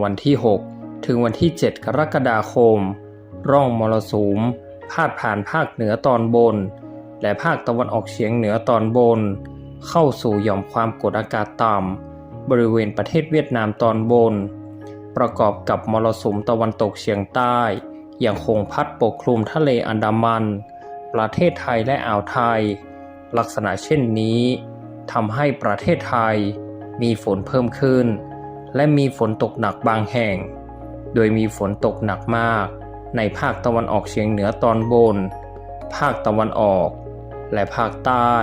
วันที่ 6 ถึงวันที่ 7 กรกฎาคมร่องมรสุมพาดผ่านภาคเหนือตอนบนและภาคตะวันออกเฉียงเหนือตอนบนเข้าสู่หย่อมความกดอากาศต่ำบริเวณประเทศเวียดนามตอนบนประกอบกับมรสุมตะวันตกเฉียงใต้ยังคงพัดปกคลุมทะเลอันดามันประเทศไทยและอ่าวไทยลักษณะเช่นนี้ทำให้ประเทศไทยมีฝนเพิ่มขึ้นและมีฝนตกหนักบางแห่งโดยมีฝนตกหนักมากในภาคตะวันออกเฉียงเหนือตอนบนภาคตะวันออกและภาคใต้